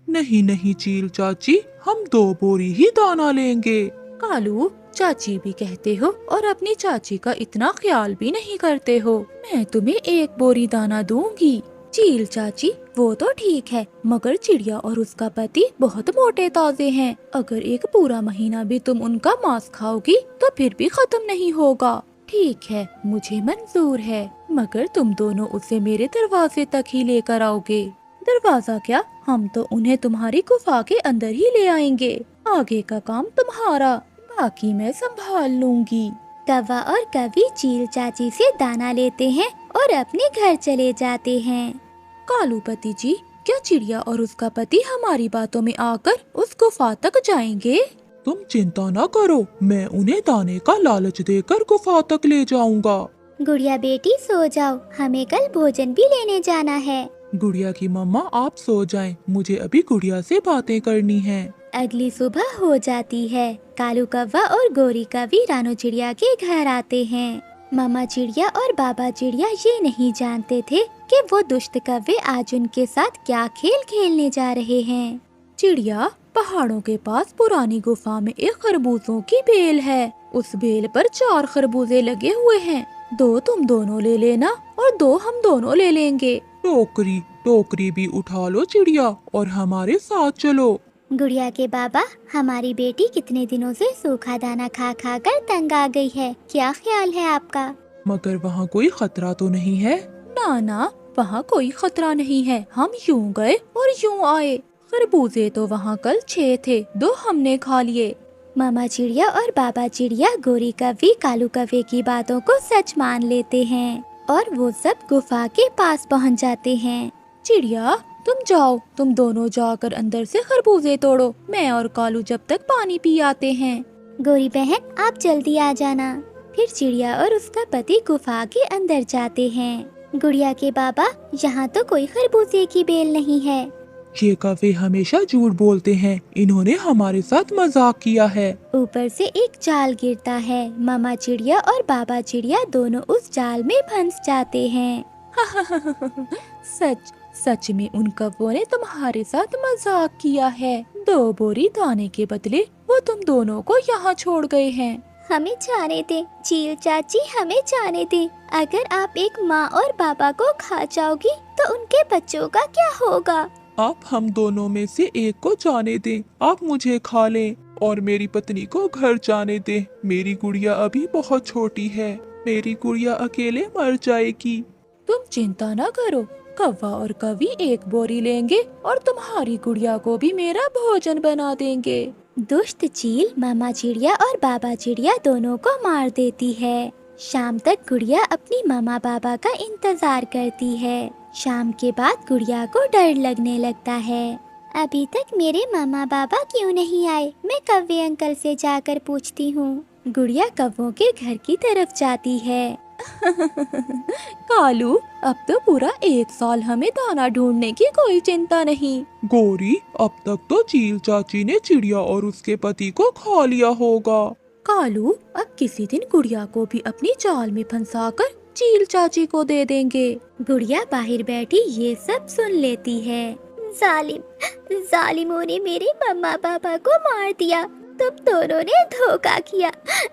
नहीं नहीं चील चाची, हम 2 बोरी ही दाना लेंगे। कालू, चाची भी कहते हो और अपनी चाची का इतना ख्याल भी नहीं करते हो। मैं तुम्हें 1 बोरी दाना दूंगी। चील चाची, वो तो ठीक है, मगर चिड़िया और उसका पति बहुत मोटे ताजे हैं। अगर एक पूरा महीना भी तुम उनका मांस खाओगी तो फिर भी खत्म नहीं होगा। ठीक है, मुझे मंजूर है, मगर तुम दोनों उसे मेरे दरवाजे तक ही लेकर आओगे। दरवाजा क्या, हम तो उन्हें तुम्हारी गुफा के अंदर ही ले आएंगे। आगे का काम तुम्हारा, बाकी मैं संभाल लूंगी। कौवा और कवि चील चाची से दाना लेते हैं और अपने घर चले जाते हैं। कालू पति जी, क्या चिड़िया और उसका पति हमारी बातों में आकर उस गुफा तक जाएंगे? तुम चिंता न करो, मैं उन्हें दाने का लालच देकर गुफा तक ले जाऊंगा। गुड़िया बेटी सो जाओ, हमें कल भोजन भी लेने जाना है। गुड़िया की मम्मा आप सो जाएं, मुझे अभी गुड़िया से बातें करनी हैं। अगली सुबह हो जाती है। कालू कौवा और गोरी कवि रानू चिड़िया के घर आते हैं। मामा चिड़िया और बाबा चिड़िया ये नहीं जानते थे कि वो दुष्ट कौवे आज उनके साथ क्या खेल खेलने जा रहे हैं। चिड़िया, पहाड़ों के पास पुरानी गुफा में एक खरबूजों की बेल है। उस बेल पर 4 खरबूजे लगे हुए हैं। 2 तुम दोनों ले लेना और 2 हम दोनों ले लेंगे। टोकरी टोकरी भी उठा लो चिड़िया और हमारे साथ चलो। गुड़िया के बाबा, हमारी बेटी कितने दिनों से सूखा दाना खा खा कर तंग आ गई है, क्या ख्याल है आपका? मगर वहाँ कोई खतरा तो नहीं है? ना ना, वहाँ कोई खतरा नहीं है। हम यूं गए और यूं आए। खरबूजे तो वहाँ कल 6 थे, 2 हमने खा लिए। मामा चिड़िया और बाबा चिड़िया गोरी कवि कालू कौवे की बातों को सच मान लेते हैं और वो सब गुफा के पास पहुँच जाते हैं। चिड़िया, तुम जाओ, तुम दोनों जाकर अंदर से खरबूजे तोड़ो। मैं और कालू जब तक पानी पी आते हैं। गोरी बहन, आप जल्दी आ जाना। फिर चिड़िया और उसका पति गुफा के अंदर जाते हैं। गुड़िया के बाबा, यहाँ तो कोई खरबूजे की बेल नहीं है। ये कौवे हमेशा झूठ बोलते हैं, इन्होंने हमारे साथ मजाक किया है। ऊपर से एक जाल गिरता है। मामा चिड़िया और बाबा चिड़िया दोनों उस जाल में फंस जाते हैं। सच सच में उन कौवों ने तुम्हारे साथ मजाक किया है। 2 बोरी दाने के बदले वो तुम दोनों को यहाँ छोड़ गए हैं। हमें जाने दे चील चाची, हमें जाने दे। अगर आप एक माँ और पापा को खा जाओगी तो उनके बच्चों का क्या होगा? आप हम दोनों में से एक को जाने दें, आप मुझे खा लें और मेरी पत्नी को घर जाने दें। मेरी गुड़िया अभी बहुत छोटी है, मेरी गुड़िया अकेले मर जाएगी। तुम चिंता न करो, कौवा और कवि 1 बोरी लेंगे और तुम्हारी गुड़िया को भी मेरा भोजन बना देंगे। दुष्ट चील मामा चिड़िया और बाबा चिड़िया दोनों को मार देती है। शाम तक गुड़िया अपनी मामा बाबा का इंतजार करती है। शाम के बाद गुड़िया को डर लगने लगता है। अभी तक मेरे मामा बाबा क्यों नहीं आए? मैं कौवे अंकल से जाकर पूछती हूँ। गुड़िया कौवों के घर की तरफ जाती है। कालू, अब तो पूरा 1 साल हमें दाना ढूंढने की कोई चिंता नहीं। गोरी, अब तक तो चील चाची ने चिड़िया और उसके पति को खा लिया होगा। कालू, अब किसी दिन गुड़िया को भी अपनी जाल में फंसाकर चील चाची को दे देंगे। गुड़िया बाहर बैठी ये सब सुन लेती है। जालिमों ने मेरे मम्मा पापा को मार दिया। तुम दोनों ने धोखा किया।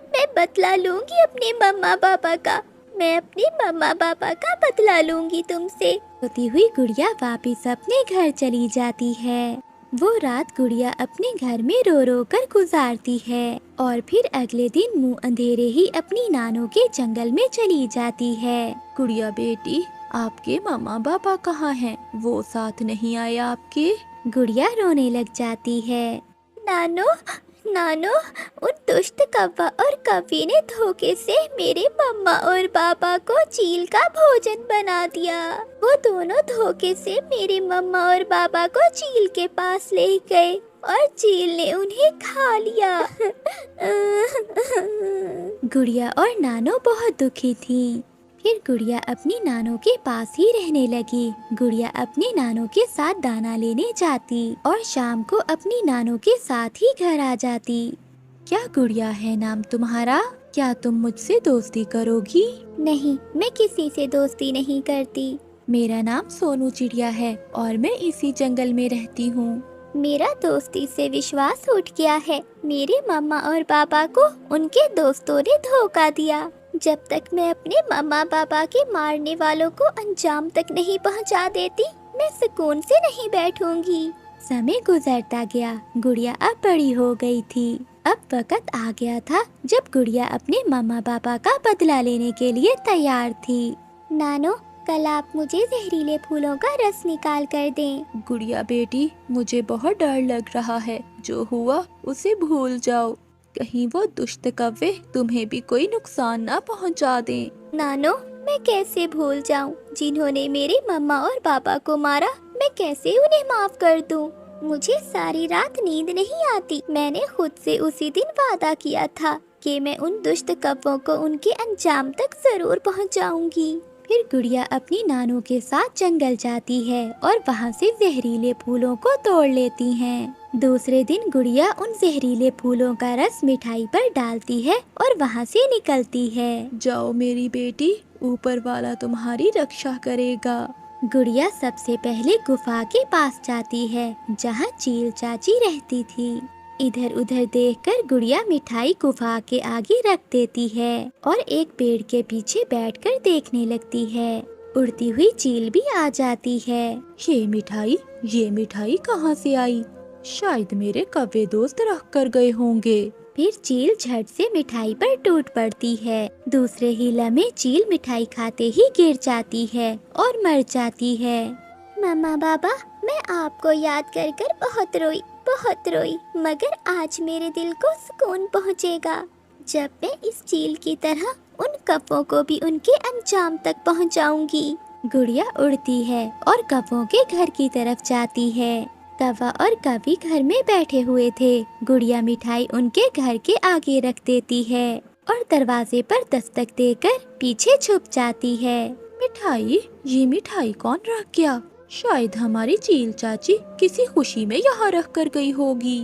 मैं बदला लूंगी अपने मम्मा पापा का। मैं अपने मम्मा पापा का बदला लूंगी तुमसे। रोती हुई गुड़िया वापस अपने घर चली जाती है। वो रात गुड़िया अपने घर में रो रो कर गुजारती है और फिर अगले दिन मुंह अंधेरे ही अपनी नानों के जंगल में चली जाती है। गुड़िया बेटी, आपके मम्मा पापा कहाँ हैं? वो साथ नहीं आए आपके? गुड़िया रोने लग जाती है। नानो, नानो, उन दुष्ट कौवा और कवि ने धोखे से मेरे मम्मा और पापा को चील का भोजन बना दिया। वो दोनों धोखे से मेरे मम्मा और पापा को चील के पास ले गए और चील ने उन्हें खा लिया। गुड़िया और नानो बहुत दुखी थीं। फिर गुड़िया अपनी नानों के पास ही रहने लगी। गुड़िया अपनी नानों के साथ दाना लेने जाती और शाम को अपनी नानों के साथ ही घर आ जाती। क्या गुड़िया है नाम तुम्हारा? क्या तुम मुझसे दोस्ती करोगी? नहीं, मैं किसी से दोस्ती नहीं करती। मेरा नाम सोनू चिड़िया है और मैं इसी जंगल में रहती हूँ। मेरा दोस्ती से विश्वास उठ गया है। मेरे मम्मा और पापा को उनके दोस्तों ने धोखा दिया। जब तक मैं अपने मम्मा पापा के मारने वालों को अंजाम तक नहीं पहुंचा देती, मैं सुकून से नहीं बैठूंगी। समय गुजरता गया। गुड़िया अब बड़ी हो गई थी। अब वक्त आ गया था जब गुड़िया अपने मम्मा पापा का बदला लेने के लिए तैयार थी। नानो, कल आप मुझे जहरीले फूलों का रस निकाल कर दें। गुड़िया बेटी, मुझे बहुत डर लग रहा है। जो हुआ उसे भूल जाओ। कहीं वो दुष्ट कव्वे तुम्हें भी कोई नुकसान ना पहुंचा दें। नानो, मैं कैसे भूल जाऊं? जिन्होंने मेरे मम्मा और पापा को मारा, मैं कैसे उन्हें माफ कर दूं? मुझे सारी रात नींद नहीं आती। मैंने खुद से उसी दिन वादा किया था कि मैं उन दुष्ट कव्वों को उनके अंजाम तक जरूर पहुंचाऊंगी। फिर गुड़िया अपनी नानू के साथ जंगल जाती है और वहाँ से जहरीले फूलों को तोड़ लेती हैं। दूसरे दिन गुड़िया उन जहरीले फूलों का रस मिठाई पर डालती है और वहाँ से निकलती है। जाओ मेरी बेटी, ऊपर वाला तुम्हारी रक्षा करेगा। गुड़िया सबसे पहले गुफा के पास जाती है जहाँ चील चाची रहती थी। इधर उधर देखकर गुड़िया मिठाई गुफा के आगे रख देती है और एक पेड़ के पीछे बैठकर देखने लगती है। उड़ती हुई चील भी आ जाती है। ये मिठाई कहाँ से आई? शायद मेरे कव्वे दोस्त रख कर गए होंगे। फिर चील झट से मिठाई पर टूट पड़ती है। दूसरे ही लम्हे चील मिठाई खाते ही गिर जाती है और मर जाती है। मम्मा बाबा, मैं आपको याद कर कर बहुत रोई, मगर आज मेरे दिल को सुकून पहुंचेगा जब मैं इस चील की तरह उन कव्वों को भी उनके अंजाम तक पहुंचाऊंगी। गुड़िया उड़ती है और कव्वों के घर की तरफ जाती है। कव्वा और कवि घर में बैठे हुए थे। गुड़िया मिठाई उनके घर के आगे रख देती है और दरवाजे पर दस्तक देकर पीछे छुप जाती है। ये मिठाई कौन रख गया? शायद हमारी चील चाची किसी खुशी में यहाँ रख कर गई होगी।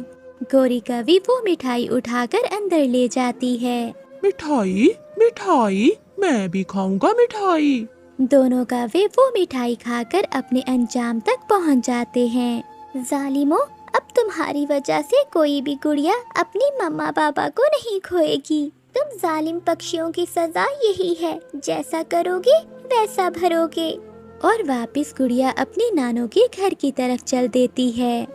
गोरी कवि वो मिठाई उठाकर अंदर ले जाती है। मिठाई, मैं भी खाऊंगा मिठाई। दोनों कव्वे वो मिठाई खाकर अपने अंजाम तक पहुँच जाते हैं। जालिमो, अब तुम्हारी वजह से कोई भी गुड़िया अपनी मम्मा पापा को नहीं खोएगी। तुम जालिम पक्षियों की सजा यही है, जैसा करोगे वैसा भरोगे। और वापस गुड़िया अपनी नानों के घर की तरफ चल देती है।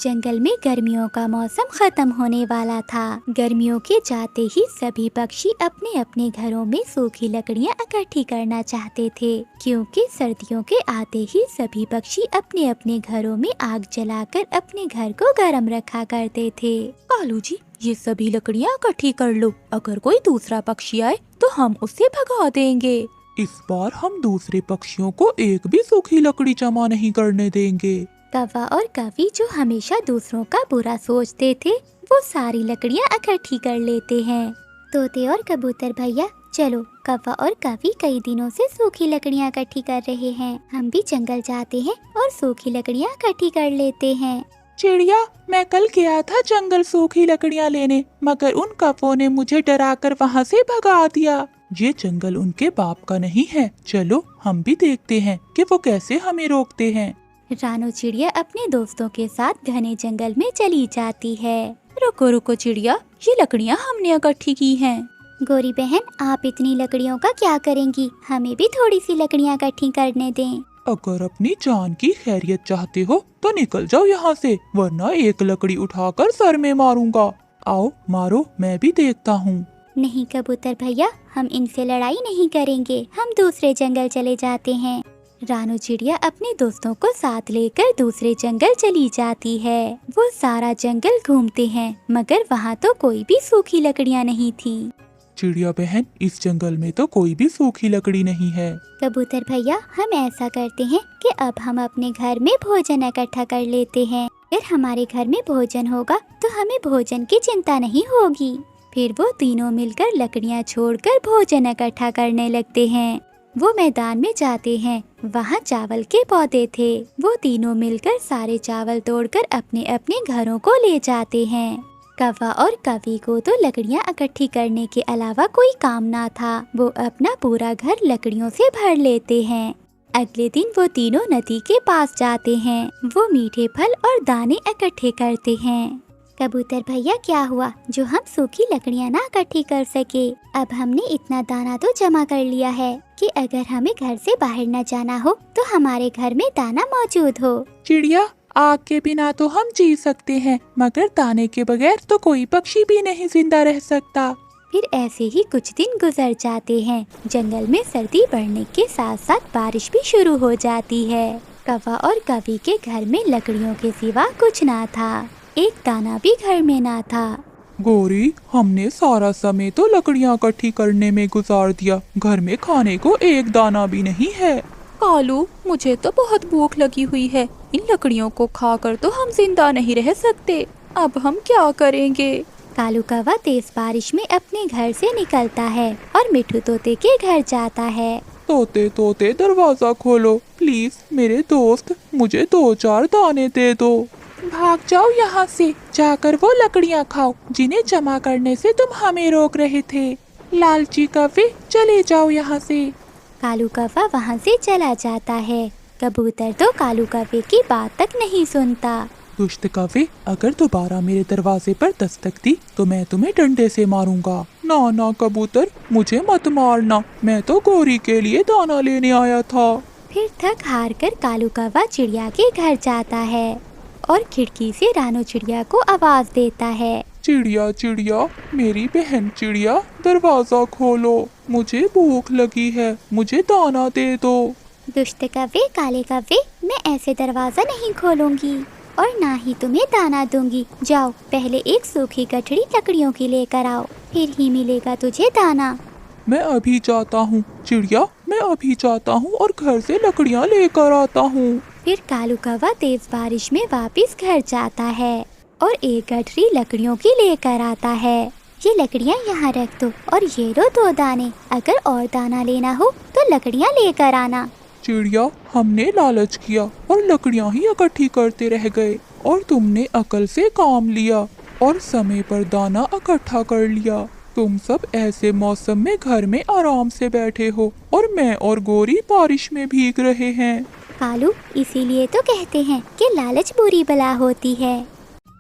जंगल में गर्मियों का मौसम खत्म होने वाला था। गर्मियों के जाते ही सभी पक्षी अपने अपने घरों में सूखी लकड़ियां इकट्ठी करना चाहते थे, क्योंकि सर्दियों के आते ही सभी पक्षी अपने अपने घरों में आग जलाकर अपने घर को गर्म रखा करते थे। कालू जी, ये सभी लकड़ियां इकट्ठी कर लो। अगर कोई दूसरा पक्षी आए तो हम उसे भगा देंगे। इस बार हम दूसरे पक्षियों को एक भी सूखी लकड़ी जमा नहीं करने देंगे। कव्वा और कवि, जो हमेशा दूसरों का बुरा सोचते थे, वो सारी लकड़ियाँ इकट्ठी कर लेते हैं। तोते और कबूतर भैया, चलो, कव्वा और कवि कई दिनों से सूखी लकड़ियाँ इकट्ठी कर रहे हैं। हम भी जंगल जाते हैं और सूखी लकड़ियाँ इकट्ठी कर लेते हैं। चिड़िया, मैं कल गया था जंगल सूखी लकड़ियाँ लेने, मगर उन कव्वों ने मुझे डराकर वहाँ से भगा दिया। ये जंगल उनके बाप का नहीं है। चलो हम भी देखते हैं कि वो कैसे हमें रोकते हैं। रानो चिड़िया अपने दोस्तों के साथ घने जंगल में चली जाती है। रुको चिड़िया, ये लकड़ियाँ हमने इकट्ठी की हैं। गोरी बहन, आप इतनी लकड़ियों का क्या करेंगी? हमें भी थोड़ी सी लकड़ियाँ इकट्ठी करने दें। अगर अपनी जान की खैरियत चाहते हो तो निकल जाओ यहाँ से, वरना एक लकड़ी उठाकर सर में मारूंगा। आओ मारो, मैं भी देखता हूँ। नहीं कबूतर भैया, हम इनसे लड़ाई नहीं करेंगे। हम दूसरे जंगल चले जाते हैं। रानो चिड़िया अपने दोस्तों को साथ लेकर दूसरे जंगल चली जाती है। वो सारा जंगल घूमते हैं, मगर वहाँ तो कोई भी सूखी लकड़ियाँ नहीं थी। चिड़िया बहन, इस जंगल में तो कोई भी सूखी लकड़ी नहीं है। कबूतर भैया, हम ऐसा करते हैं कि अब हम अपने घर में भोजन इकट्ठा कर लेते हैं। फिर हमारे घर में भोजन होगा तो हमें भोजन की चिंता नहीं होगी। फिर वो तीनों मिलकर लकड़ियाँ छोड़कर भोजन इकट्ठा करने लगते हैं। वो मैदान में जाते हैं, वहाँ चावल के पौधे थे। वो तीनों मिलकर सारे चावल तोड़कर अपने अपने घरों को ले जाते हैं। कव्वा और कवि को तो लकड़ियाँ इकट्ठी करने के अलावा कोई काम ना था। वो अपना पूरा घर लकड़ियों से भर लेते हैं। अगले दिन वो तीनों नदी के पास जाते हैं। वो मीठे फल और दाने इकट्ठे करते हैं। कबूतर भैया, क्या हुआ जो हम सूखी लकड़ियाँ ना इकट्ठी कर सके? अब हमने इतना दाना तो जमा कर लिया है कि अगर हमें घर से बाहर न जाना हो तो हमारे घर में दाना मौजूद हो। चिड़िया, आग के बिना तो हम जी सकते हैं, मगर दाने के बगैर तो कोई पक्षी भी नहीं जिंदा रह सकता। फिर ऐसे ही कुछ दिन गुजर जाते हैं। जंगल में सर्दी बढ़ने के साथ साथ बारिश भी शुरू हो जाती है। कौवा और कवि के घर में लकड़ियों के सिवा कुछ ना था। एक दाना भी घर में ना था। गौरी, हमने सारा समय तो लकड़ियाँ इकट्ठी करने में गुजार दिया, घर में खाने को एक दाना भी नहीं है। कालू, मुझे तो बहुत भूख लगी हुई है। इन लकड़ियों को खाकर तो हम जिंदा नहीं रह सकते। अब हम क्या करेंगे? कालू कौवा तेज बारिश में अपने घर से निकलता है और मिठू तोते के घर जाता है। तोते तोते दरवाजा खोलो प्लीज, मेरे दोस्त, मुझे 2-4 दाने दे दो। भाग जाओ यहाँ से, जाकर वो लकड़ियाँ खाओ जिन्हें जमा करने से तुम हमें रोक रहे थे। लालची कौवे, चले जाओ यहाँ से। कालू कौवा वहाँ से चला जाता है। कबूतर तो कालू कौवे की बात तक नहीं सुनता। दुष्ट कौवे, अगर दोबारा मेरे दरवाजे पर दस्तक दी तो मैं तुम्हें डंडे से मारूंगा। ना ना कबूतर, मुझे मत मारना, मैं तो गौरी के लिए दाना लेने आया था। फिर थक हार कर कालू कौवा चिड़िया के घर जाता है और खिड़की से रानो चिड़िया को आवाज देता है। चिड़िया चिड़िया, मेरी बहन चिड़िया, दरवाजा खोलो, मुझे भूख लगी है, मुझे दाना दे दो। दुष्ट कौवे, काले कौवे, मैं ऐसे दरवाजा नहीं खोलूंगी और ना ही तुम्हें दाना दूंगी। जाओ, पहले एक सूखी गठरी लकड़ियों की लेकर आओ, फिर ही मिलेगा तुझे दाना। मैं अभी जाता हूँ चिड़िया, मैं अभी जाता हूँ और घर से लकड़ियाँ लेकर आता हूँ। फिर कालू कौवा तेज बारिश में वापस घर जाता है और एक गठरी लकड़ियों की लेकर आता है। ये लकड़ियाँ यहाँ रख दो और ये लो 2 दाने। अगर और दाना लेना हो तो लकड़ियाँ लेकर आना। चिड़िया, हमने लालच किया और लकड़ियाँ ही इकट्ठी करते रह गए और तुमने अकल से काम लिया और समय पर दाना इकट्ठा कर लिया। तुम सब ऐसे मौसम में घर में आराम से बैठे हो और मैं और गौरी बारिश में भीग रहे हैं। कालू, इसीलिए तो कहते हैं कि लालच बुरी बला होती है।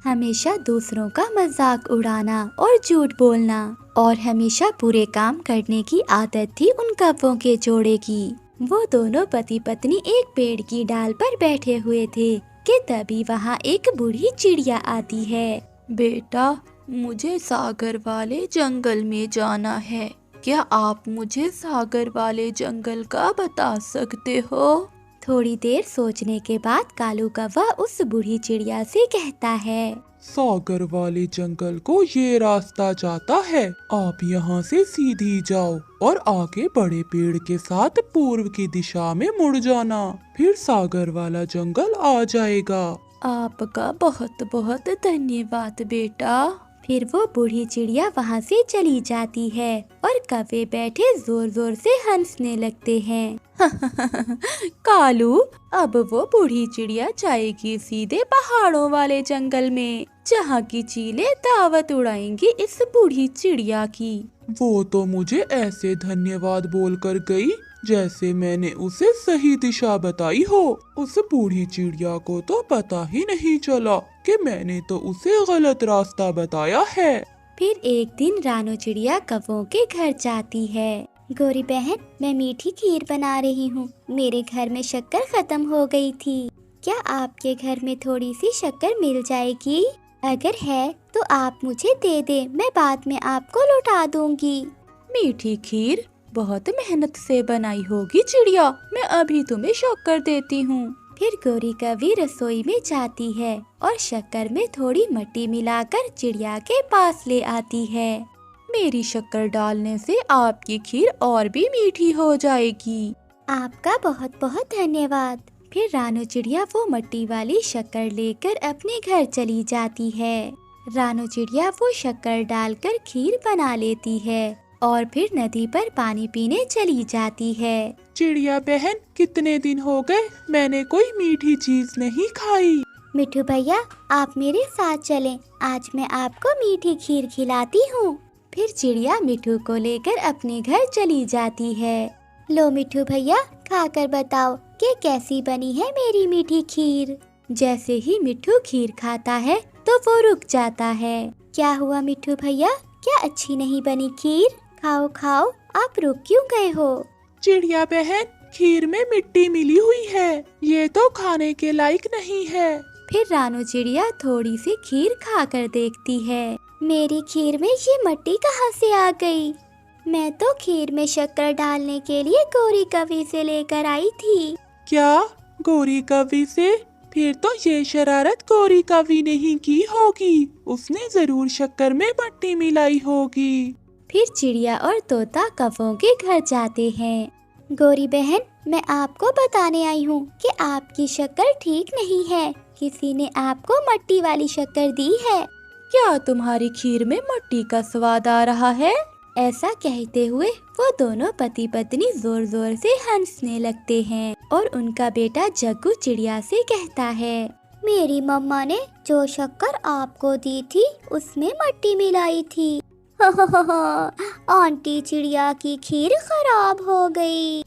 हमेशा दूसरों का मजाक उड़ाना और झूठ बोलना और हमेशा बुरे काम करने की आदत थी उन कौवों के जोड़े की। वो दोनों पति पत्नी एक पेड़ की डाल पर बैठे हुए थे कि तभी वहाँ एक बूढ़ी चिड़िया आती है। बेटा, मुझे सागर वाले जंगल में जाना है। क्या आप मुझे सागर वाले जंगल का बता सकते हो? थोड़ी देर सोचने के बाद कालू कौवा उस बूढ़ी चिड़िया से कहता है, सागर वाले जंगल को ये रास्ता जाता है, आप यहाँ से सीधी जाओ और आगे बड़े पेड़ के साथ पूर्व की दिशा में मुड़ जाना, फिर सागर वाला जंगल आ जाएगा। आपका बहुत बहुत धन्यवाद बेटा। फिर वो बूढ़ी चिड़िया वहाँ से चली जाती है और कौवे बैठे जोर जोर से हंसने लगते हैं। कालू, अब वो बूढ़ी चिड़िया जाएगी सीधे पहाड़ों वाले जंगल में, जहाँ की चीलें दावत उड़ाएंगी इस बूढ़ी चिड़िया की। वो तो मुझे ऐसे धन्यवाद बोलकर गई जैसे मैंने उसे सही दिशा बताई हो। उस बूढ़ी चिड़िया को तो पता ही नहीं चला कि मैंने तो उसे गलत रास्ता बताया है। फिर एक दिन रानो चिड़िया कौवों के घर जाती है। गौरी बहन, मैं मीठी खीर बना रही हूँ। मेरे घर में शक्कर खत्म हो गई थी। क्या आपके घर में थोड़ी सी शक्कर मिल जाएगी? अगर है तो आप मुझे दे दे, मैं बाद में आपको लौटा दूंगी। मीठी खीर बहुत मेहनत से बनाई होगी चिड़िया, मैं अभी तुम्हें शक्कर देती हूँ। फिर गौरी कवि रसोई में जाती है और शक्कर में थोड़ी मिट्टी मिलाकर चिड़िया के पास ले आती है। मेरी शक्कर डालने से आपकी खीर और भी मीठी हो जाएगी। आपका बहुत बहुत धन्यवाद। फिर रानो चिड़िया वो मिट्टी वाली शक्कर लेकर अपने घर चली जाती है। रानो चिड़िया वो शक्कर डालकर खीर बना लेती है और फिर नदी पर पानी पीने चली जाती है। चिड़िया बहन, कितने दिन हो गए मैंने कोई मीठी चीज नहीं खाई। मिठू भैया, आप मेरे साथ चलें, आज मैं आपको मीठी खीर खिलाती हूँ। फिर चिड़िया मिठू को लेकर अपने घर चली जाती है। लो मिठू भैया, खाकर बताओ कि कैसी बनी है मेरी मीठी खीर। जैसे ही मिट्ठू खीर खाता है तो वो रुक जाता है। क्या हुआ मिट्ठू भैया, क्या अच्छी नहीं बनी खीर? खाओ खाओ, आप रुक क्यों गए हो? चिड़िया बहन, खीर में मिट्टी मिली हुई है, ये तो खाने के लायक नहीं है। फिर रानू चिड़िया थोड़ी सी खीर खाकर देखती है। मेरी खीर में ये मिट्टी कहाँ से आ गई? मैं तो खीर में शक्कर डालने के लिए गौरी कवि से लेकर आई थी। क्या, गौरी कवि से? फिर तो ये शरारत गौरी कवि ने ही की होगी, उसने जरूर शक्कर में मिट्टी मिलाई होगी। फिर चिड़िया और तोता कौवों के घर जाते हैं। गौरी बहन, मैं आपको बताने आई हूँ कि आपकी शक्कर ठीक नहीं है, किसी ने आपको मिट्टी वाली शक्कर दी है। क्या तुम्हारी खीर में मिट्टी का स्वाद आ रहा है? ऐसा कहते हुए वो दोनों पति पत्नी जोर जोर से हंसने लगते हैं और उनका बेटा जग्गू चिड़िया से कहता है, मेरी मम्मा ने जो शक्कर आपको दी थी उसमें मिट्टी मिलाई थी। आंटी चिड़िया की खीर खराब हो गई।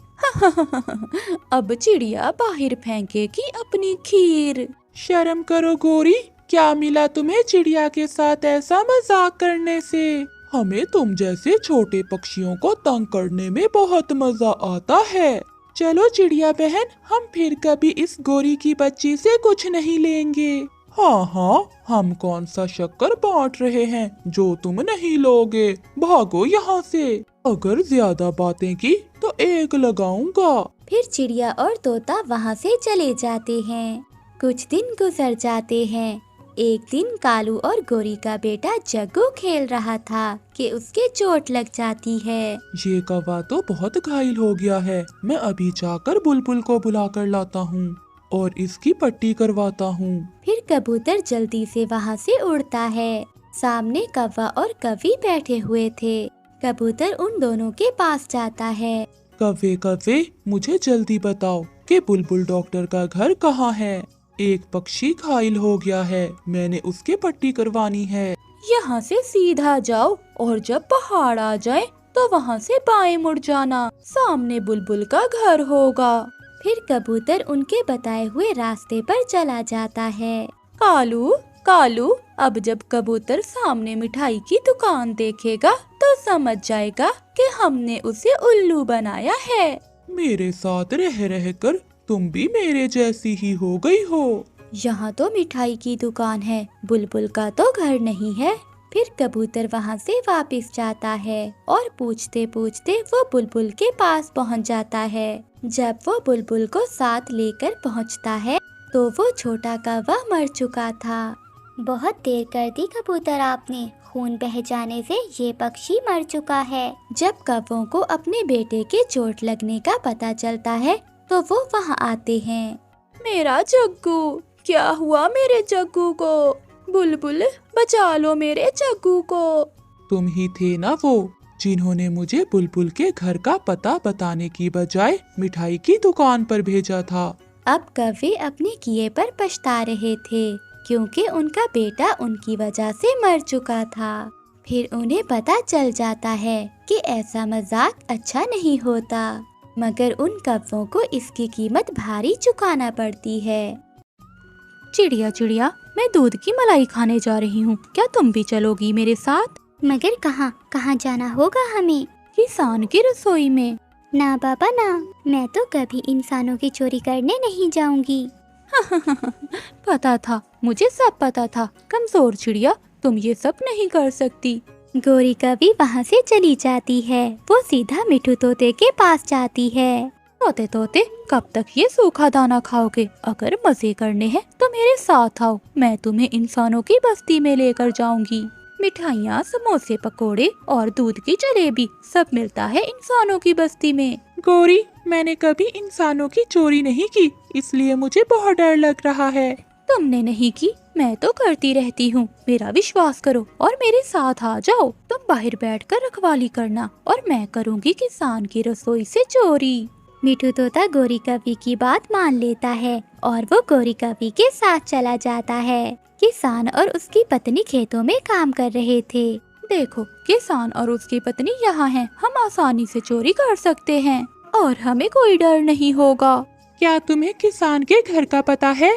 अब चिड़िया बाहर फेंकेगी अपनी खीर। शर्म करो गौरी, क्या मिला तुम्हें चिड़िया के साथ ऐसा मजाक करने से? हमें तुम जैसे छोटे पक्षियों को तंग करने में बहुत मजा आता है। चलो चिड़िया बहन, हम फिर कभी इस गौरी की बच्ची से कुछ नहीं लेंगे। हाँ हाँ, हम कौन सा शक्कर बांट रहे हैं जो तुम नहीं लोगे, भागो यहाँ से। अगर ज्यादा बातें की तो एक लगाऊंगा। फिर चिड़िया और तोता वहाँ से चले जाते हैं। कुछ दिन गुजर जाते हैं। एक दिन कालू और गौरी का बेटा जग्गू खेल रहा था कि उसके चोट लग जाती है। ये कौवा तो बहुत घायल हो गया है, मैं अभी जाकर बुलबुल को बुलाकर लाता हूँ और इसकी पट्टी करवाता हूँ। फिर कबूतर जल्दी से वहाँ से उड़ता है। सामने कौवा और कवि बैठे हुए थे। कबूतर उन दोनों के पास जाता है। कव्वे कव्वे, मुझे जल्दी बताओ कि बुलबुल डॉक्टर का घर कहाँ है? एक पक्षी घायल हो गया है, मैंने उसके पट्टी करवानी है। यहाँ से सीधा जाओ और जब पहाड़ आ जाए तो वहाँ से बाएं मुड़ जाना, सामने बुलबुल का घर होगा। फिर कबूतर उनके बताए हुए रास्ते पर चला जाता है। कालू कालू, अब जब कबूतर सामने मिठाई की दुकान देखेगा तो समझ जाएगा कि हमने उसे उल्लू बनाया है। मेरे साथ रह रह कर तुम भी मेरे जैसी ही हो गई हो। यहाँ तो मिठाई की दुकान है, बुलबुल का तो घर नहीं है। फिर कबूतर वहाँ से वापस जाता है और पूछते पूछते वो बुलबुल के पास पहुँच जाता है। जब वो बुलबुल को साथ लेकर पहुँचता है तो वो छोटा कौवा मर चुका था। बहुत देर कर दी कबूतर आपने, खून बह जाने से ये पक्षी मर चुका है। जब कौवों को अपने बेटे के चोट लगने का पता चलता है तो वो वहाँ आते हैं। मेरा जग्गू, क्या हुआ मेरे जग्गू को? बुलबुल बचा लो मेरे जग्गू को। तुम ही थे ना वो जिन्होंने मुझे बुलबुल के घर का पता बताने की बजाय मिठाई की दुकान पर भेजा था। अब कौवे अपने किए पर पछता रहे थे क्योंकि उनका बेटा उनकी वजह से मर चुका था। फिर उन्हें पता चल जाता है कि ऐसा मजाक अच्छा नहीं होता, मगर उन कौवों को इसकी कीमत भारी चुकाना पड़ती है। चिड़िया चिड़िया, मैं दूध की मलाई खाने जा रही हूँ, क्या तुम भी चलोगी मेरे साथ? मगर कहाँ कहाँ जाना होगा हमें? किसान की रसोई में। ना बाबा ना, मैं तो कभी इंसानों की चोरी करने नहीं जाऊंगी। पता था, मुझे सब पता था। कमजोर चिड़िया, तुम ये सब नहीं कर सकती। गौरी कवि वहाँ से चली जाती है। वो सीधा मिठू तोते के पास जाती है। तोते तोते, कब तक ये सूखा दाना खाओगे? अगर मजे करने हैं तो मेरे साथ आओ, मैं तुम्हें इंसानों की बस्ती में लेकर जाऊंगी। मिठाइयाँ, समोसे, पकोड़े और दूध की जलेबी सब मिलता है इंसानों की बस्ती में। गौरी, मैंने कभी इंसानों की चोरी नहीं की, इसलिए मुझे बहुत डर लग रहा है। तुमने नहीं की, मैं तो करती रहती हूँ, मेरा विश्वास करो और मेरे साथ आ जाओ। तुम बाहर बैठकर रखवाली करना और मैं करूँगी किसान की रसोई से चोरी। मिठू तोता गौरी कवि की बात मान लेता है और वो गौरी कवि के साथ चला जाता है। किसान और उसकी पत्नी खेतों में काम कर रहे थे। देखो, किसान और उसकी पत्नी यहाँ हैं, हम आसानी से चोरी कर सकते हैं और हमें कोई डर नहीं होगा। क्या तुम्हें किसान के घर का पता है?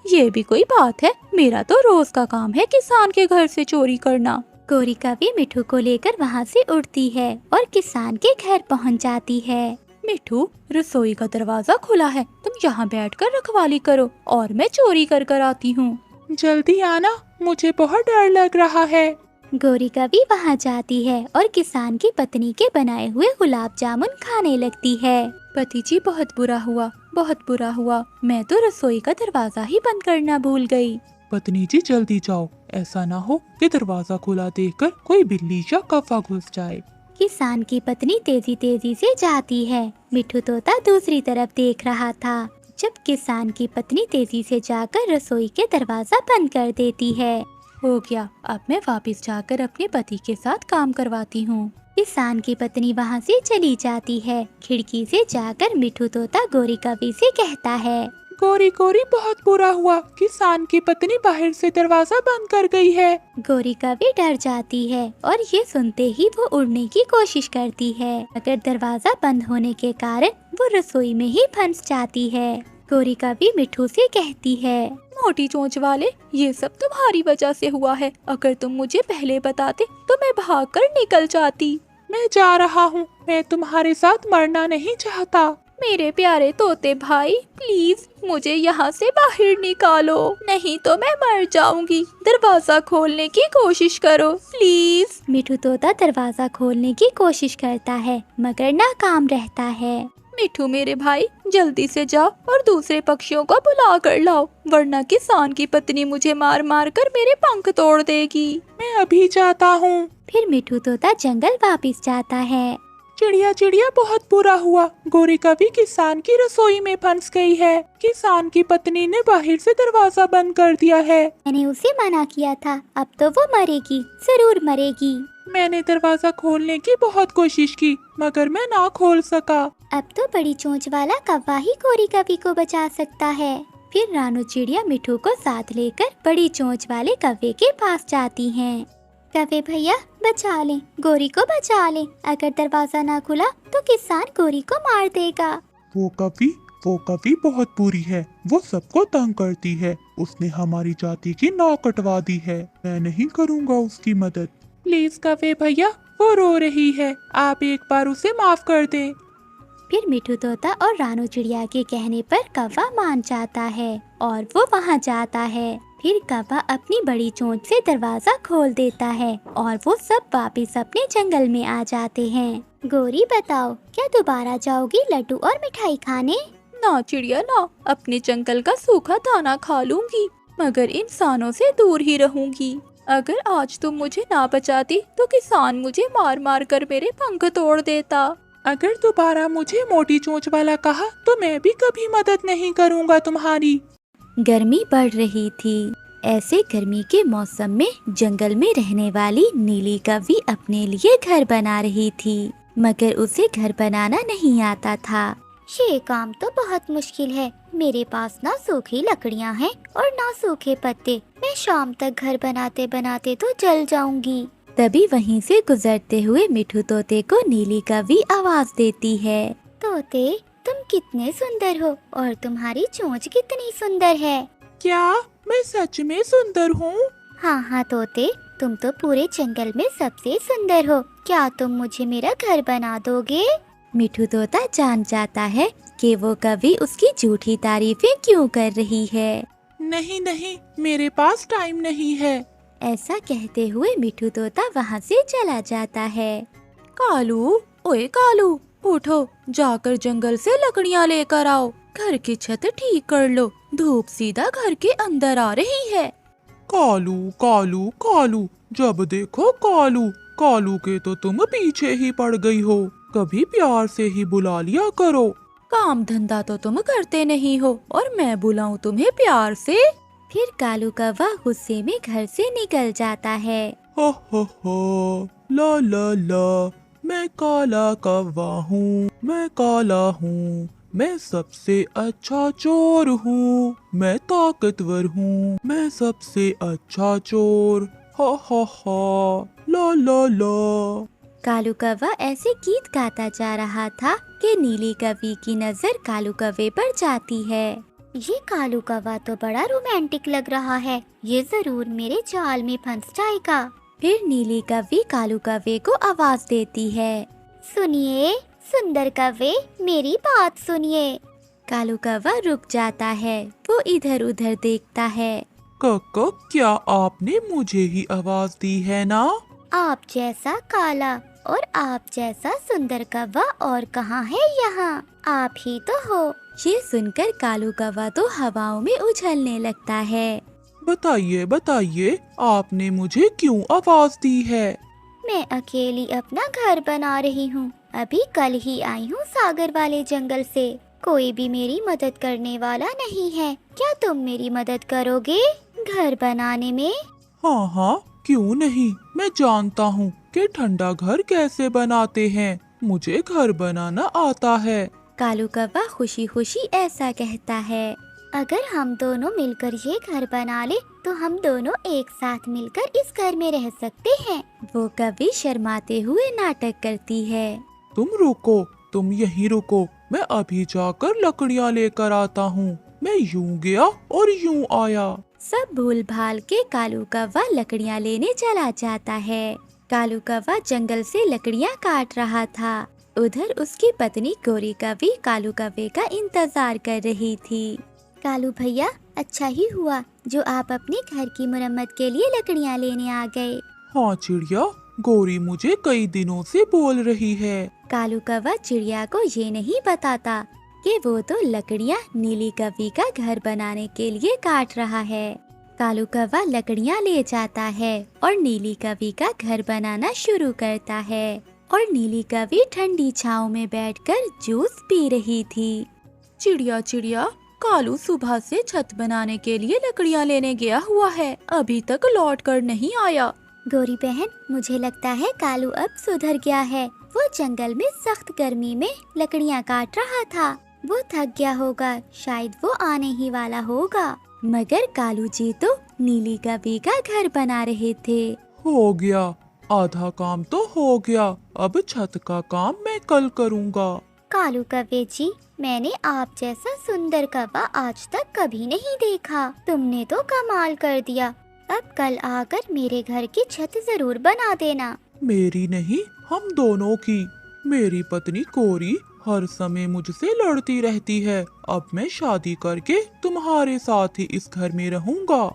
ये भी कोई बात है, मेरा तो रोज का काम है किसान के घर से चोरी करना। गोरी कभी मिठू को लेकर वहाँ से उड़ती है और किसान के घर पहुँच जाती है। मिठू, रसोई का दरवाजा खुला है, तुम यहाँ बैठकर रखवाली करो और मैं चोरी कर कर आती हूँ। जल्दी आना, मुझे बहुत डर लग रहा है। गोरी कभी वहाँ जाती है और किसान की पत्नी के बनाए हुए गुलाब जामुन खाने लगती है। पति जी, बहुत बुरा हुआ, बहुत बुरा हुआ, मैं तो रसोई का दरवाजा ही बंद करना भूल गई। पत्नी जी जल्दी जाओ, ऐसा ना हो कि दरवाजा खुला देखकर कोई बिल्ली या कौवा घुस जाए। किसान की पत्नी तेजी तेजी से जाती है। मिठू तोता दूसरी तरफ देख रहा था। जब किसान की पत्नी तेजी से जाकर रसोई के दरवाजा बंद कर देती है। हो गया, अब मैं वापस जाकर अपने पति के साथ काम करवाती हूँ। किसान की पत्नी वहाँ से चली जाती है। खिड़की से जाकर मिठू तोता गोरी कवि से कहता है, गोरी गोरी, बहुत बुरा हुआ, किसान की पत्नी बाहर से दरवाजा बंद कर गई है। गोरी कवि डर जाती है और ये सुनते ही वो उड़ने की कोशिश करती है, मगर दरवाजा बंद होने के कारण वो रसोई में ही फंस जाती है। गोरी कवि मिठू से कहती है, मोटी चोंच वाले, ये सब तुम्हारी वजह से हुआ है। अगर तुम मुझे पहले बताते तो मैं भागकर निकल जाती। मैं जा रहा हूँ, मैं तुम्हारे साथ मरना नहीं चाहता। मेरे प्यारे तोते भाई, प्लीज मुझे यहाँ से बाहर निकालो, नहीं तो मैं मर जाऊंगी। दरवाजा खोलने की कोशिश करो प्लीज। मिठू तोता दरवाजा खोलने की कोशिश करता है, मगर नाकाम रहता है। मिठू मेरे भाई, जल्दी से जाओ और दूसरे पक्षियों को बुला कर लाओ, वरना किसान की पत्नी मुझे मार मार कर मेरे पंख तोड़ देगी। मैं अभी जाता हूँ। फिर मिठू तोता जंगल वापस जाता है। चिड़िया चिड़िया, बहुत बुरा हुआ, गोरी कवि किसान की रसोई में फंस गई है। किसान की पत्नी ने बाहर से दरवाजा बंद कर दिया है। मैंने उसे मना किया था, अब तो वो मरेगी, जरूर मरेगी। मैंने दरवाजा खोलने की बहुत कोशिश की, मगर मैं ना खोल सका। अब तो बड़ी चोंच वाला कौवा ही गोरी कवि को बचा सकता है। फिर रानू चिड़िया मिठू को साथ लेकर बड़ी चोंच वाले कौवे के पास जाती हैं। कौवे भैया, बचा लें, गोरी को बचा लें। अगर दरवाजा ना खुला तो किसान गोरी को मार देगा। वो कवि बहुत बुरी है, वो सबको तंग करती है। उसने हमारी जाति की नाक कटवा दी है। मैं नहीं करूँगा उसकी मदद। प्लीज कौवे भैया, वो रो रही है, आप एक बार उसे माफ कर दें। फिर मिठू तोता और रानू चिड़िया के कहने पर कौवा मान जाता है और वो वहाँ जाता है। फिर कौवा अपनी बड़ी चोंच से दरवाजा खोल देता है और वो सब वापस अपने जंगल में आ जाते हैं। गोरी बताओ, क्या दोबारा जाओगी लड्डू और मिठाई खाने? ना चिड़िया ना, अपने जंगल का सूखा दाना खा लूंगी, मगर इंसानों से दूर ही रहूंगी। अगर आज तुम मुझे ना बचाती तो किसान मुझे मार मार कर मेरे पंख तोड़ देता। अगर दोबारा मुझे मोटी चोंच वाला कहा तो मैं भी कभी मदद नहीं करूँगा तुम्हारी। गर्मी बढ़ रही थी। ऐसे गर्मी के मौसम में जंगल में रहने वाली नीली कौवी अपने लिए घर बना रही थी, मगर उसे घर बनाना नहीं आता था। ये काम तो बहुत मुश्किल है। मेरे पास ना सूखी लकड़ियाँ हैं और ना सूखे पत्ते। मैं शाम तक घर बनाते बनाते तो जल जाऊंगी। तभी वहीं से गुजरते हुए मिठू तोते को नीली कौवी आवाज देती है, तोते, तुम कितने सुंदर हो और तुम्हारी चोंच कितनी सुंदर है। क्या मैं सच में सुंदर हूँ? हाँ हाँ तोते, तुम तो पूरे जंगल में सबसे सुंदर हो। क्या तुम मुझे मेरा घर बना दोगे? मिठू तोता जान जाता है कि वो कवि उसकी झूठी तारीफें क्यों कर रही है। नहीं नहीं, मेरे पास टाइम नहीं है। ऐसा कहते हुए मिठू तोता वहाँ से चला जाता है। कालू, ओए कालू, उठो, जाकर जंगल से लकड़ियाँ लेकर आओ, घर की छत ठीक कर लो, धूप सीधा घर के अंदर आ रही है। कालू कालू कालू, जब देखो कालू कालू के तो तुम पीछे ही पड़ गई हो। कभी प्यार से ही बुला लिया करो। काम धंधा तो तुम करते नहीं हो और मैं बुलाऊं तुम्हें प्यार से? फिर कालू कौवा गुस्से में घर से निकल जाता है। हो ला ला ला, मैं काला कौवा हूँ, मैं काला हूँ, मैं सबसे अच्छा चोर हूँ, मैं ताकतवर हूँ, मैं सबसे अच्छा चोर। हा ला ला ला। कालू कौवा ऐसे गीत गाता जा रहा था कि नीली कौवे की नजर कालू कौवे पर जाती है। ये कालू कौवा तो बड़ा रोमांटिक लग रहा है, ये जरूर मेरे जाल में फंस जाएगा। फिर नीली कौवे कालू कौवे को आवाज देती है, सुनिए सुंदर कौवे, मेरी बात सुनिए। कालू कौवा रुक जाता है, वो इधर उधर देखता है। कक, क्या आपने मुझे ही आवाज दी है ना? आप जैसा काला और आप जैसा सुंदर कौवा और कहाँ है यहाँ, आप ही तो हो। ये सुनकर कालू कौवा तो हवाओं में उछलने लगता है। बताइए बताइए, आपने मुझे क्यों आवाज दी है? मैं अकेली अपना घर बना रही हूँ, अभी कल ही आई हूँ सागर वाले जंगल से। कोई भी मेरी मदद करने वाला नहीं है, क्या तुम मेरी मदद करोगे घर बनाने में? हाँ हाँ, क्यों नहीं, मैं जानता हूँ कि ठंडा घर कैसे बनाते हैं, मुझे घर बनाना आता है। कालू कौवा खुशी खुशी ऐसा कहता है। अगर हम दोनों मिलकर ये घर बना ले तो हम दोनों एक साथ मिलकर इस घर में रह सकते हैं। वो कौवी शर्माते हुए नाटक करती है। तुम रुको, तुम यहीं रुको, मैं अभी जाकर लकड़ियाँ लेकर आता हूँ। मैं यूं गया और यूं आया। सब भूल भाल के कालू कौवा लकड़ियाँ लेने चला जाता है। कालू कौवा जंगल से लकड़ियाँ काट रहा था। उधर उसकी पत्नी गोरी कौवी कालू कौवे का इंतजार कर रही थी। कालू भैया, अच्छा ही हुआ जो आप अपने घर की मरम्मत के लिए लकड़ियाँ लेने आ गए। हाँ चिड़िया, गोरी मुझे कई दिनों से बोल रही है। कालू कौवा चिड़िया को ये नहीं बताता कि वो तो लकड़ियाँ नीली कौवी का घर बनाने के लिए काट रहा है। कालू कौवा लकड़ियाँ ले जाता है और नीली कौवी का घर बनाना शुरू करता है। और नीली कौवी ठंडी छाँव में बैठकर जूस पी रही थी। चिड़िया चिड़िया, कालू सुबह से छत बनाने के लिए लकड़ियाँ लेने गया हुआ है, अभी तक लौट कर नहीं आया। गोरी बहन, मुझे लगता है कालू अब सुधर गया है। वो जंगल में सख्त गर्मी में लकड़ियाँ काट रहा था, वो थक गया होगा, शायद वो आने ही वाला होगा। मगर कालू जी तो नीली कौवी का घर बना रहे थे। हो गया, आधा काम तो हो गया, अब छत का काम मैं कल करूँगा। कालू कौवे जी, मैंने आप जैसा सुंदर कौवा आज तक कभी नहीं देखा। तुमने तो कमाल कर दिया। अब कल आकर मेरे घर की छत जरूर बना देना। मेरी नहीं, हम दोनों की। मेरी पत्नी गोरी हर समय मुझसे लड़ती रहती है। अब मैं शादी करके तुम्हारे साथ ही इस घर में रहूंगा।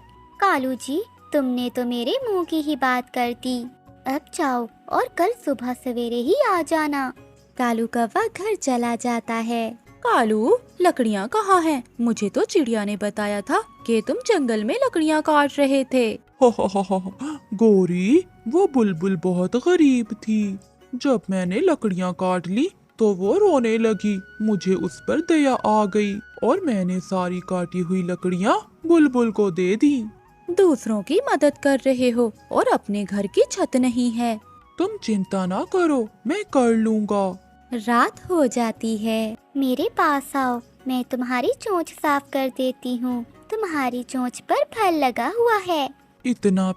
कालू जी, तुमने तो मेरे मुंह की ही बात कर दी। अब जाओ और कल सुबह सवेरे ही आ जाना। कालू कौवा घर चला जाता है। कालू, लकड़ियाँ कहाँ हैं? मुझे तो चिड़िया ने बताया था कि तुम जंगल में लकड़ियाँ काट रहे थे। हो, गोरी, वो बुलबुल बहुत गरीब थी। जब मैंने लकड़ियाँ काट ली तो वो रोने लगी। मुझे उस पर दया आ गई और मैंने सारी काटी हुई लकड़ियाँ बुलबुल को दे दी। दूसरों की मदद कर रहे हो और अपने घर की छत नहीं है। तुम चिंता ना करो, मैं कर लूँगा। रात हो जाती है। मेरे पास आओ, मैं तुम्हारी चोंच साफ कर देती हूँ। तुम्हारी चोंच पर फल लगा हुआ है। इतना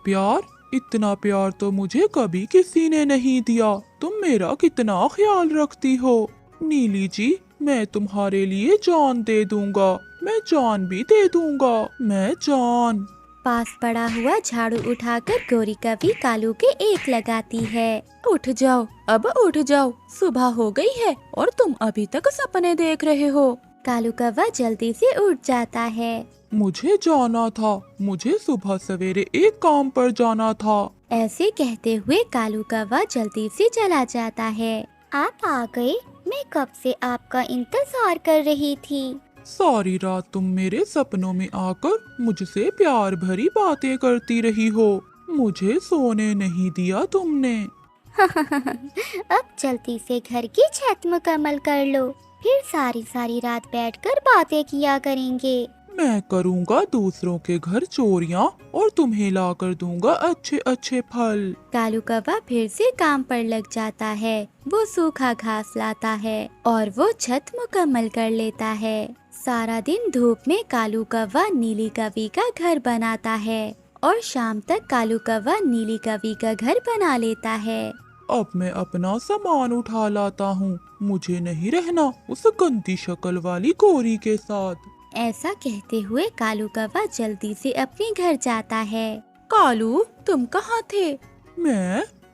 प्यार तो मुझे कभी किसी ने नहीं दिया। तुम मेरा कितना ख्याल रखती हो। नीली जी, मैं तुम्हारे लिए जान दे दूंगा। मैं जान भी दे दूंगा, मैं जान। पास पड़ा हुआ झाड़ू उठाकर गोरी कौवी कालू के एक लगाती है। उठ जाओ, अब उठ जाओ, सुबह हो गई है और तुम अभी तक सपने देख रहे हो। कालू कौवा जल्दी से उठ जाता है। मुझे जाना था, मुझे सुबह सवेरे एक काम पर जाना था। ऐसे कहते हुए कालू कौवा जल्दी से चला जाता है। आप आ गए, मैं कब से आपका इंतजार कर रही थी। सारी रात तुम मेरे सपनों में आकर मुझसे प्यार भरी बातें करती रही हो। मुझे सोने नहीं दिया तुमने। अब जल्दी से घर की छत मुकम्मल कर लो, फिर सारी रात बैठकर बातें किया करेंगे। मैं करूँगा दूसरों के घर चोरियाँ और तुम्हें लाकर दूंगा अच्छे अच्छे फल। कालू कौवा फिर से काम पर लग जाता है। वो सूखा घास लाता है और वो छत मुकम्मल कर लेता है। सारा दिन धूप में कालू कौवा नीली कौवी का घर बनाता है और शाम तक कालू कौवा नीली कौवी का घर बना लेता है। अब मैं अपना सामान उठा लाता हूँ। मुझे नहीं रहना उस गंदी शक्ल वाली गोरी के साथ। ऐसा कहते हुए कालू कौवा जल्दी से अपने घर जाता है। कालू, तुम कहाँ थे?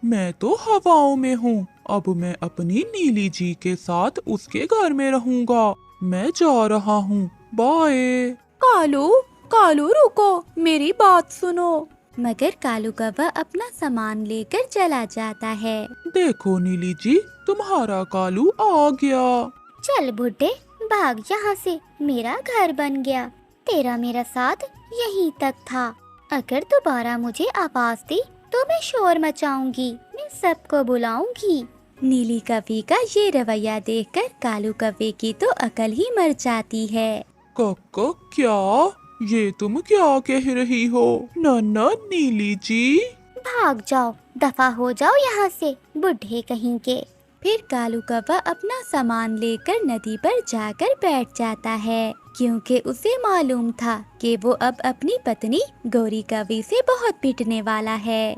मैं तो हवाओं में हूँ। अब मैं अपनी नीली जी के साथ उसके घर में रहूंगा। मैं जा रहा हूँ, बाय। कालू, कालू रुको, मेरी बात सुनो। मगर कालू कौवा अपना सामान लेकर चला जाता है। देखो नीली जी, तुम्हारा कालू आ गया। चल बुड्ढे, भाग यहाँ से, मेरा घर बन गया। तेरा मेरा साथ यहीं तक था। अगर दोबारा मुझे आवाज दी तो मैं शोर मचाऊंगी, मैं सबको बुलाऊंगी। नीली कौवे का ये रवैया देखकर कालू कौवे की तो अकल ही मर जाती है। कक्का, क्या ये तुम क्या कह रही हो? नन्ना नीली जी। भाग जाओ, दफा हो जाओ यहाँ से, बुढ़े कहीं के। फिर कालू कौवा अपना सामान लेकर नदी पर जाकर बैठ जाता है, क्योंकि उसे मालूम था कि वो अब अपनी पत्नी गोरी कौवे से बहुत पिटने वाला है।